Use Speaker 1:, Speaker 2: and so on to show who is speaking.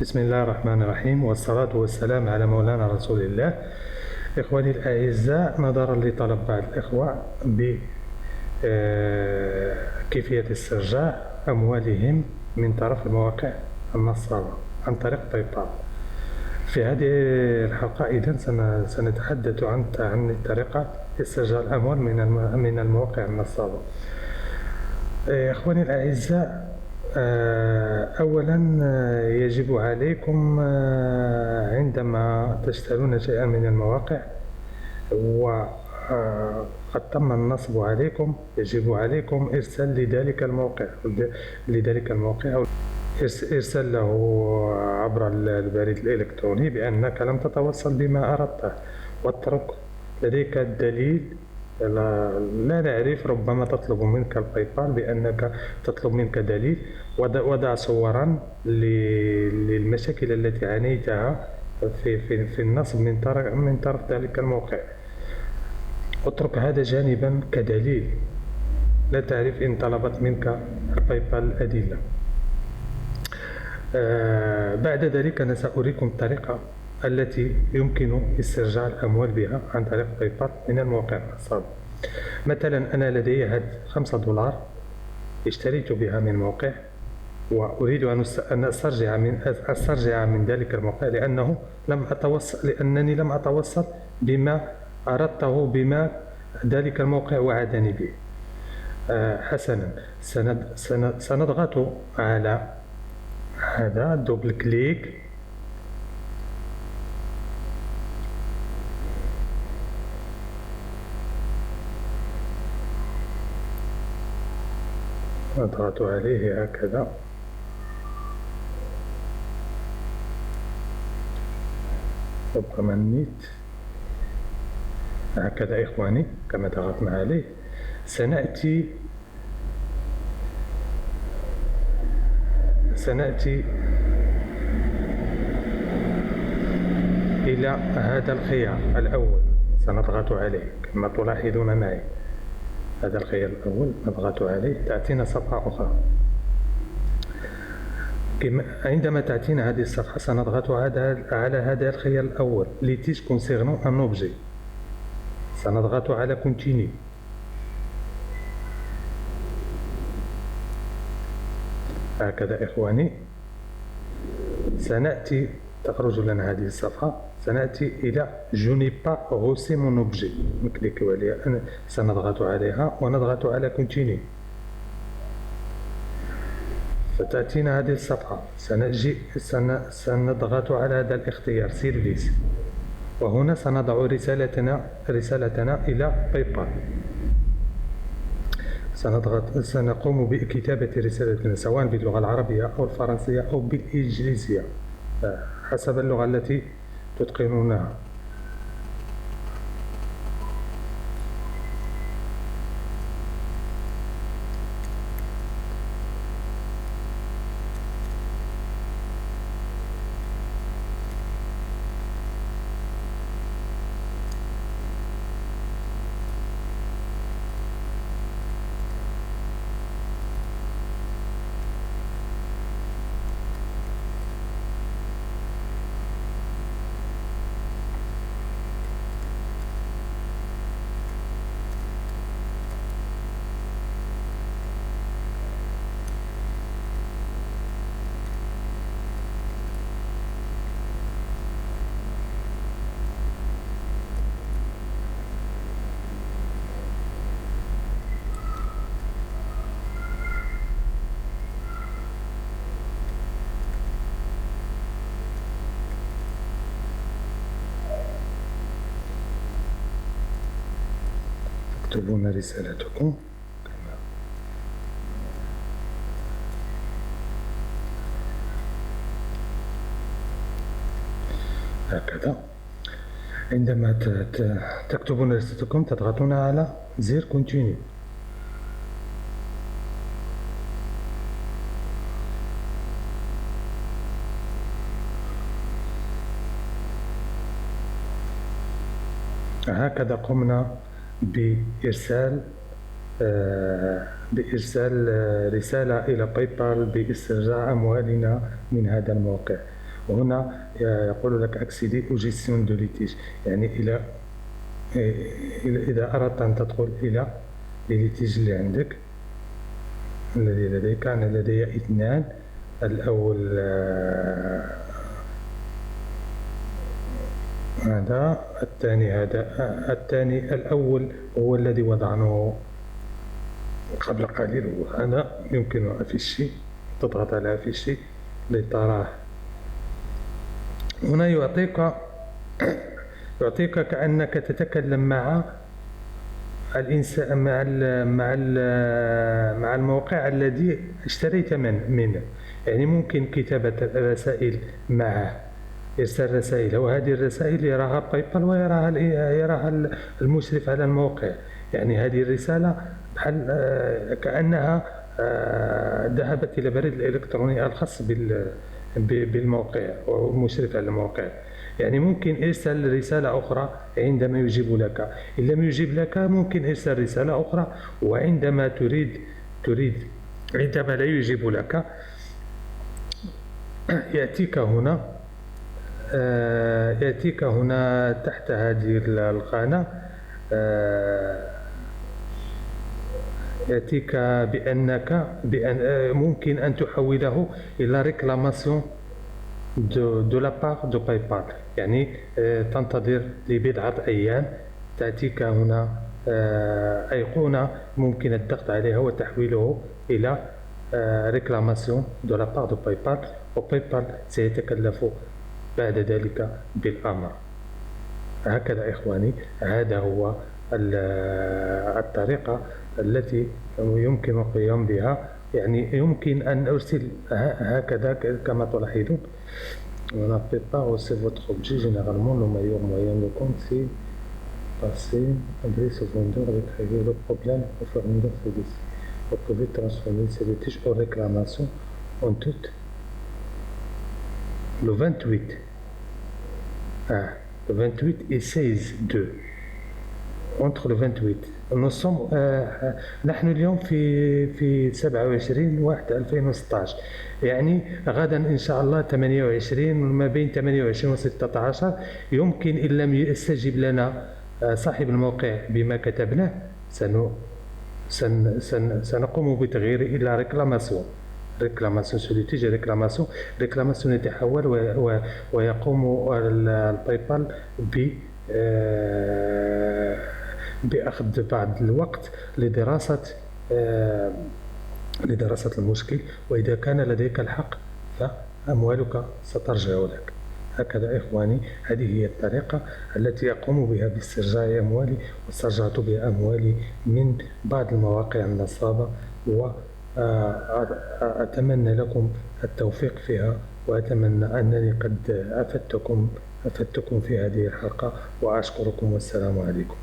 Speaker 1: بسم الله الرحمن الرحيم، والصلاة والسلام على مولانا رسول الله. إخواني الأعزاء، نظرا لطلب بعض الإخوة بكيفية استرجاع أموالهم من طرف المواقع النصابة عن طريق باي بال، في هذه الحلقة إذن سنتحدث عن طريقة استرجاع الأموال من المواقع النصابة. إخواني الأعزاء، أولا يجب عليكم عندما تشترون شيئا من المواقع وقد تم النصب عليكم، يجب عليكم إرسال لذلك الموقع أو إرسال له عبر البريد الإلكتروني بأنك لم تتوصل بما أردته، واترك لديك الدليل. لا نعرف، ربما تطلب منك الباي بال بأنك تطلب منك دليل، وضع صورا للمشاكل التي عانيتها في النصب من طرف ذلك الموقع. اترك هذا جانبا كدليل، لا تعرف إن طلبت منك الباي بال الأدلة. بعد ذلك أنا سأريكم الطريقة التي يمكن استرجاع الأموال بها عن طريق باي بال من المواقع النصابة. مثلا أنا لدي هاد 5 دولار اشتريت بها من موقع، وأريد أن أسترجع من ذلك الموقع لأنني لم أتوصل بما أردته، بما ذلك الموقع وعدني به. حسنا، سنضغط على هذا دوبل كليك، نضغط عليه هكذا. ربما النت هكذا إخواني، كما ضغطنا عليه سنأتي إلى هذا الخيار الأول، سنضغط عليه كما تلاحظون معي. هذا الخيار الأول نضغط عليه، تأتينا صفحة أخرى. عندما تأتينا هذه الصفحة سنضغط على هذا الخيار الأول، لتيش كونسيرنون ان اوبجي، سنضغط على كونتيني. هكذا إخواني، سنأتي، تخرج لنا هذه الصفحة، سنأتي إلى جو ني با غوسي مون اوبجي، نكليك عليها، سنضغط عليها ونضغط على كونتيني. ستأتينا هذه الصفحة، سنضغط على هذا الاختيار سيرفيس، وهنا سنضع رسالتنا إلى باي بال. سنقوم بكتابة رسالتنا سواء باللغة العربية أو الفرنسية أو بالإنجليزية حسب اللغة التي تتقنونها. تكتبون رسالتكم هكذا. عندما تكتبون رسالتكم تضغطون على زر كونتيني. هكذا قمنا بإرسال رسالة إلى باي بال باسترجاع أموالنا من هذا الموقع. وهنا يقول لك accéder aux gestions de litige، يعني إذا أردت أن تدخل إلى الليتيج اللي عندك الذي لديك. أنا لدي 2. الأول هذا، الثاني هذا. الأول هو الذي وضعناه قبل قليل، وهذا يمكن أفيشي، تضغط على أفيشي لتراه. هنا يعطيك كأنك تتكلم مع الإنسان، مع الموقع الذي اشتريت منه. يعني ممكن كتابة رسائل معه، إرسال رسائل، وهذه الرسائل يراها بايبال ويراها المشرف على الموقع. يعني هذه الرسالة بحال كأنها ذهبت إلى البريد الإلكتروني الخاص بالموقع والمشرف على الموقع. يعني ممكن إرسال رسالة أخرى عندما يجيب لك. إن لم يجيب لك ممكن إرسال رسالة أخرى، وعندما عندما لا يجيب لك يأتيك هنا تحت هذه القناة، يأتيك بأن ممكن أن تحوله إلى ريكلاماسيون de la part de PayPal. يعني تنتظر لبضعة أيام، تأتيك هنا أيقونة ممكن الضغط عليها وتحويله إلى ريكلاماسيون de la part de PayPal، وبايبال سيتكلف بعد ذلك بالأمر. هكذا إخواني، هذا هو الطريقة التي يمكن القيام بها. يعني يمكن أن أرسل هكذا كما تلاحظون. On n'a pas aussi votre objet, généralement le meilleur moyen de compte c'est passer adresse au vendeur avec régler le problème au fournisseur service. Vous pouvez transformer ces litiges en réclamation en toute le 28. Le 28 et 16 2. entre le 28. Nous sommes نحن اليوم في 27/1/2016، يعني غدا إن شاء الله 28، ما بين 28 و 16. يمكن إن لم يستجب لنا صاحب الموقع بما كتبناه سنقوم بتغييره إلى ريكلاماسيون سوليتيج. ريكلاماسيون يتحول ويقوم البايبال بأخذ بعض الوقت لدراسة المشكل، وإذا كان لديك الحق فأموالك سترجع لك. هكذا إخواني، هذه هي الطريقة التي أقوم بها باسترجاع أموالي، واسترجعت بها أموالي من بعض المواقع النصابة، وأتمنى لكم التوفيق فيها، وأتمنى أنني قد أفدتكم في هذه الحلقة، وأشكركم والسلام عليكم.